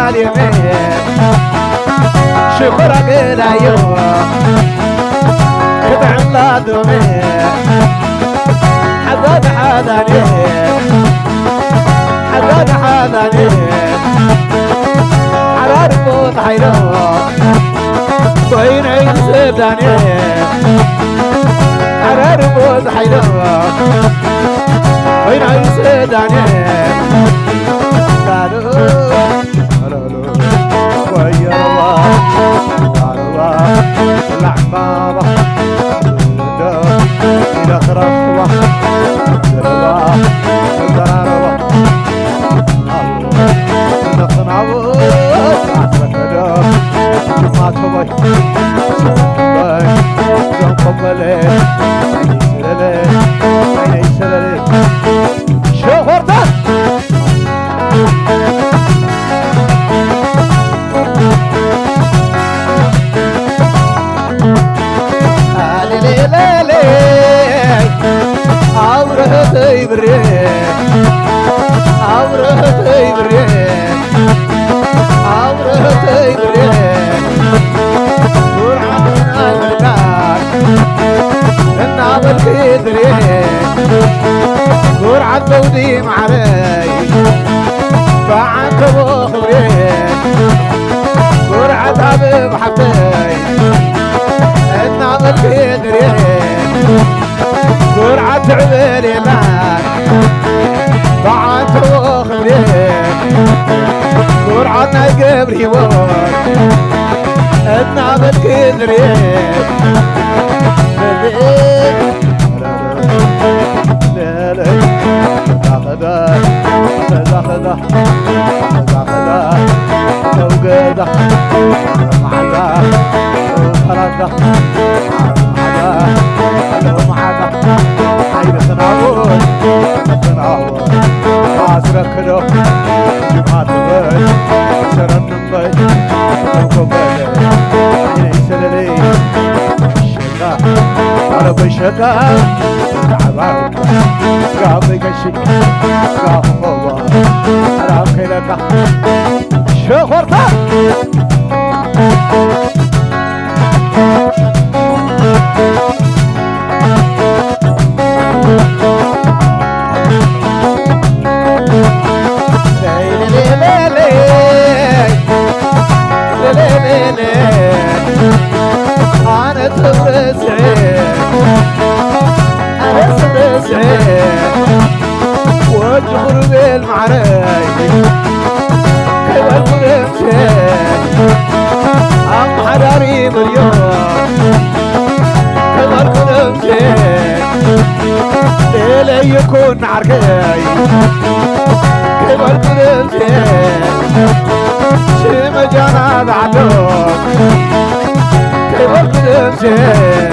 اليمين شكرا كده يوم كده عملا دومين حداد حدانين حداد حدانين حرار موت حيران وين عين سيدانين حرار موت حيران وين عين سيدانين ويا الله العمامة إلى خرخوة الله الضرارة نخنعو عصرك دار ما تبي زنقبلي عيني سلالي شو غرطة عورتي بريك عورتي بريك عورتي بريك ورعنا الملكات النعمل في دريك ورعد بودي معري فعنك بخبريك ورعد حبيب حبي النعمل في دريك ورعت عبالي لك بعت وخبريك ورعنا قبري وك النعمل كدريك لا لا تاخذه تاخذه تاخذه توقده معده وفرده عين تناول عصرك له جمعة بيت سرن بيت وقبل عين سلالي الشقا على بشقا تعبان قابك الشك قابوا عراك لك شغرتا أنا تبرزعين وادخل بالمعراي كيف المرمشين أم حراري مليون كيف المرمشين ليلي يكون عركاي كيف المرمشين شي مجانا بعدوك كيف المرمشين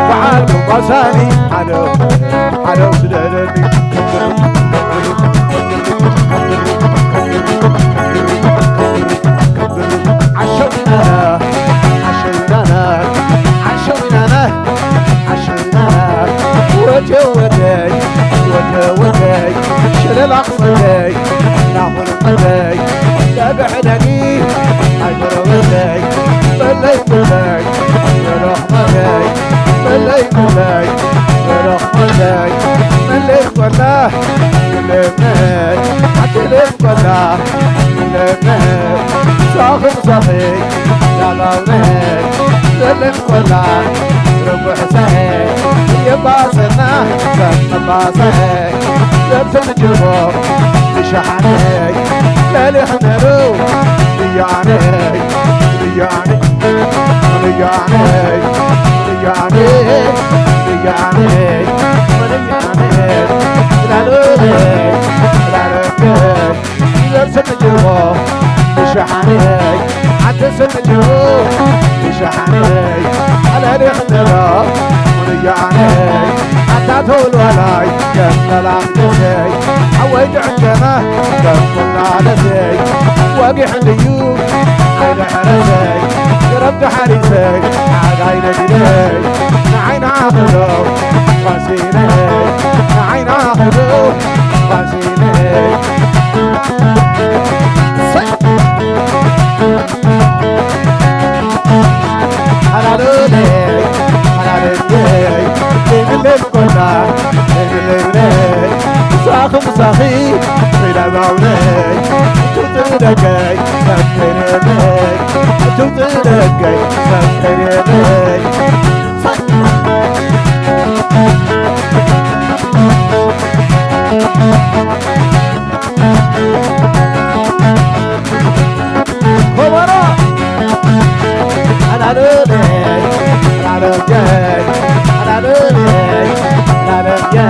تعالوا بصاني حلو سلالي عشونا وجودي شلل أقصدي ناخذ قدي تبعدني أجر ودي بلي بلي برحمتي بلي بلي برحمتي ملك ولا ملك عتلك ولا ملك صاخب صحيح يا غالي سلك ولا ربع سهل يباسنا سنباسك زبسن جبور بشحنك لالي حنرو ليعني ليعني ليعني ليعني ليعني زبسن جبور بشحنك حتى سن جبور بشحنك على ريحنا ورجعني حتى تقول ولاي كنا لعبتي حويت عندنا كنا على زي واقي حليوم عين حرسي قربت حريسي عين دلي نعين عاقلو قاسيني نعين عاقلو قاسيني كلها ليلي مساخي مساخي إلى باوني شوت لقاي سكريني شوت لقاي سكريني خبرا أنا لولي أنا لولي أنا لولي أنا لولي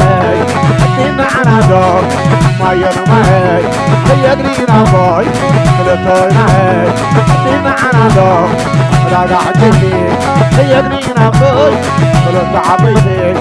أدينا عنا دور ما يرمي يجرينا باي كل معي أدينا عنا دور لا قاعدني يجرينا باي كل تعبيني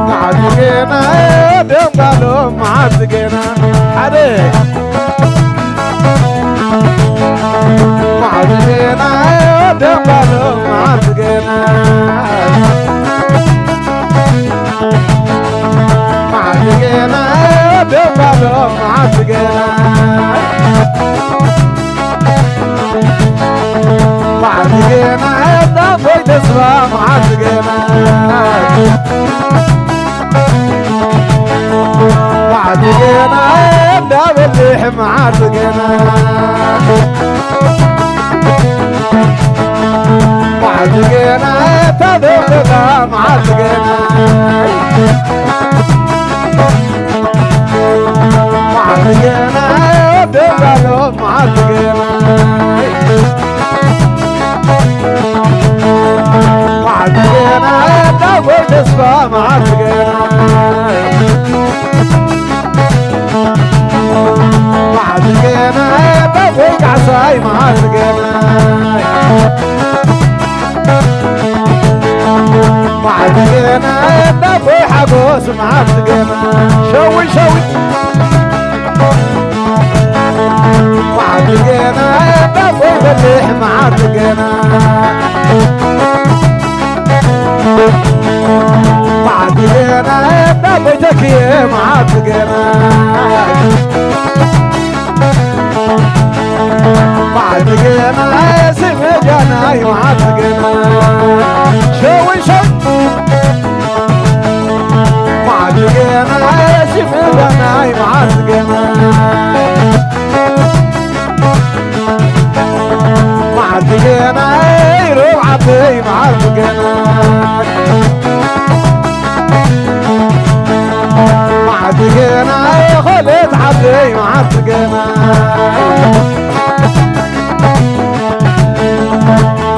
معدقنا دم قالوا معدقنا عليك معدقنا دم قالوا معدقنا معدقنا دم قالوا معدقنا معدقنا دم ويتسوى معدقنا معدقنا داب الليح معدقنا معدقنا تذوقنا معدقنا معدقنا دبلو معدقنا معدقنا داب تسبى معدقنا معدقنا بفوق عصاي معدقنا معدقنا بفوق حبوس معدقنا شوي شوي معدقنا بفوق الليح معدقنا معدقنا بفوق يا معدقنا معدقنا سمجنا معدقنا شوي شوي معدقنا سمجنا معدقنا معدقنا روعتي معدقنا معدقنا خلت عبدي معدقنا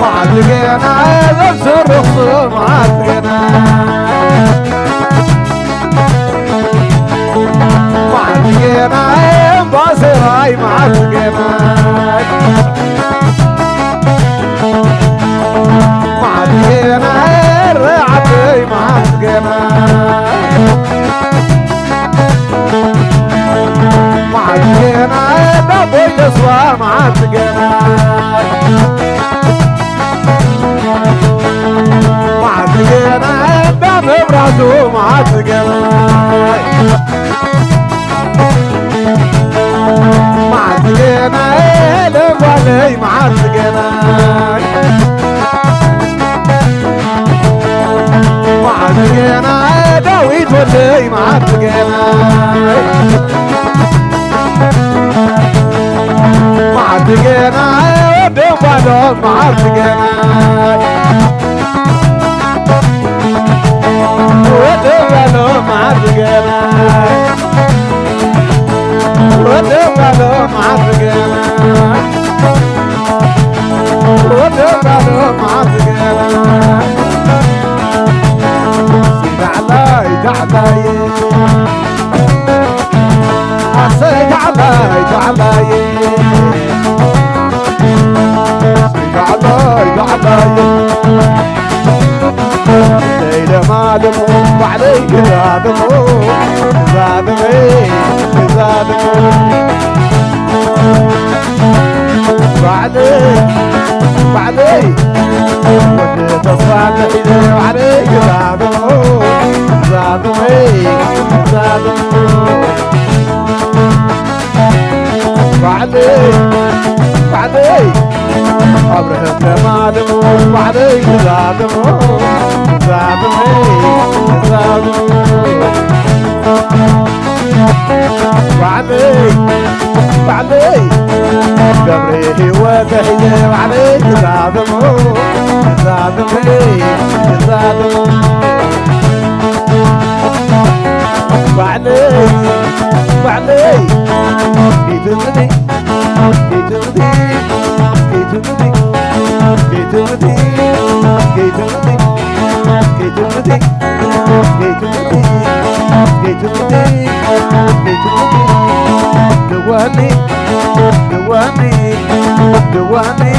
معدقنا لبس الرخص معدقنا معدقنا باصراي معدقنا معدقنا رعتي معدقنا معدقنا دبي تسوى معدقنا راسو معتقناي معتقناي لبالي معتقناي معتقناي داويت ولي معتقناي معتقناي ودبالو معتقناي ودبالو معتقناي ودبالو معتقناي ودبالو معتقناي سيد علاي تعلاي سيد علاي تعلاي سيد علاي تعلاي ليلة معلمو وعليك زادمو زادمي زادمو وعليك وعليك وديت الصالح وعليك زادمو زادمي زادمو وعليك وعليك أبرهت معلمو وعليك زادمو زادمي زادمو وعليك وعليك قبري وتحية وعليك زادمو زادمي زادمو وعليك وعليك في جلدي في جلدي في جلدي في جلدي في جلدي في جلدي في جلدي في جلدي في جلدي دواني دواني دواني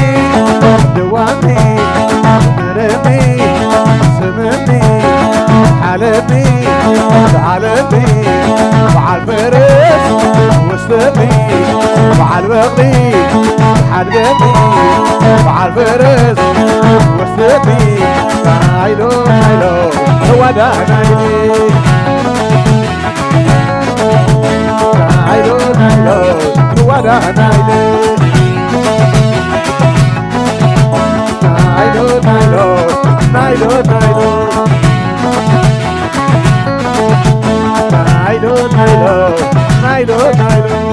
دواني مرمي سمني حلبي حلبي مع الفرس وسلمي مع البغلي حلبي مع الفرس وسلمي نايلو نايلو هو ده نايلي نايلو نايلو هو ده نايلي نايلو نايلو نايلو نايلو نايلو نايلو نايلو نايلو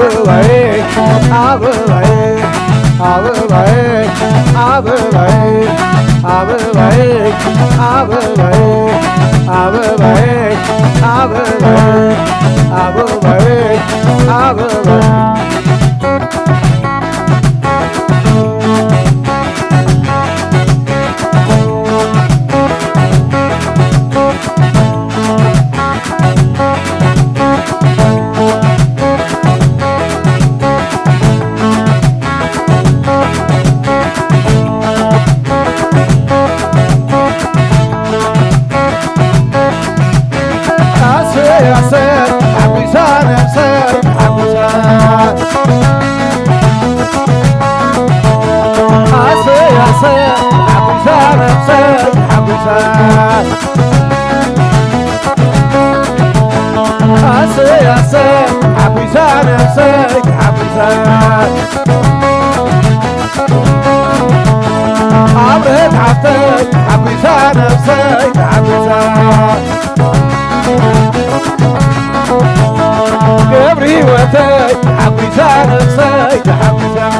حبايبي حبايبي عبرت حطيت حبيسة نفسك حبيسة قبري وتك حبيسة نفسك حبيسة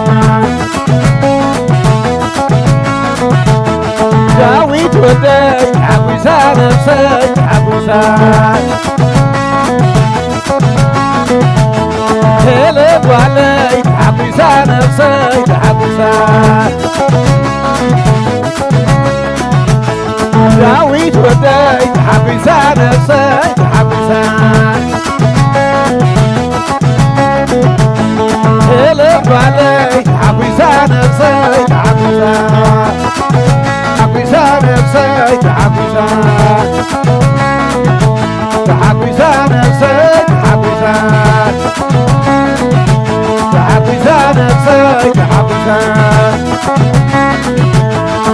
داويت وتك حبيسة نفسك حبيسة هلب وعليك حبيسة نفسك حبيسة داويت وديت حبيسة نفسك حبيسة هلب عليك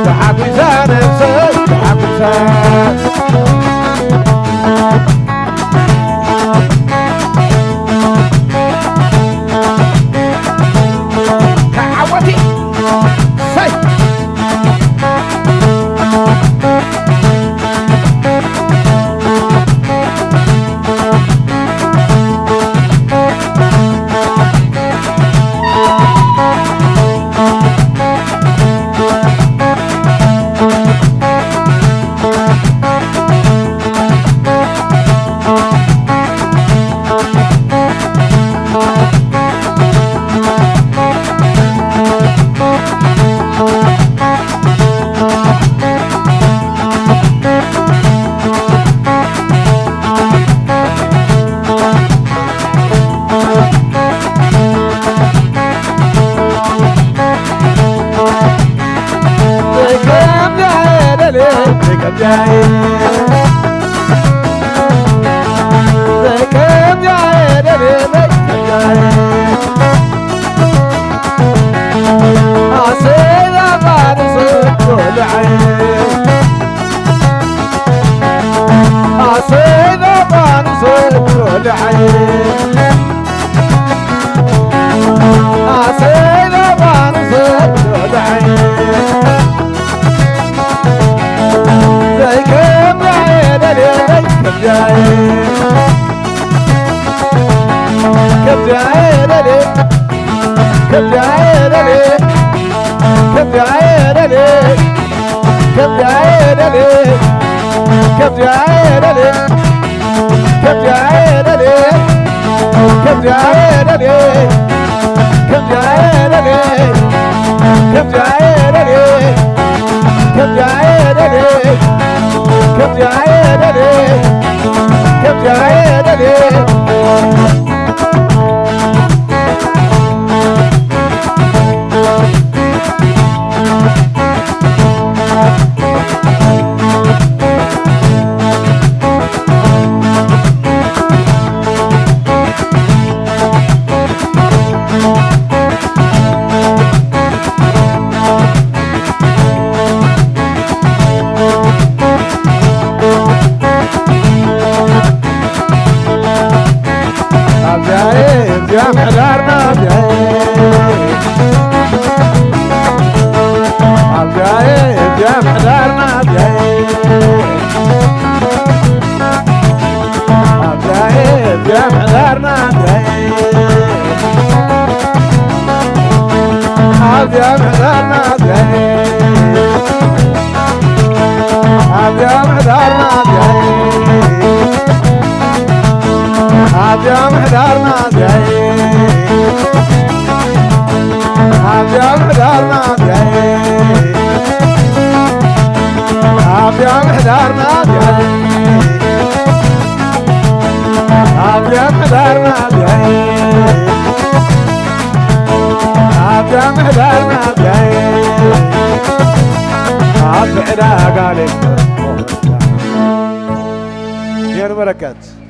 تحبسان نفسي تحبسان كعوتي سي بركات.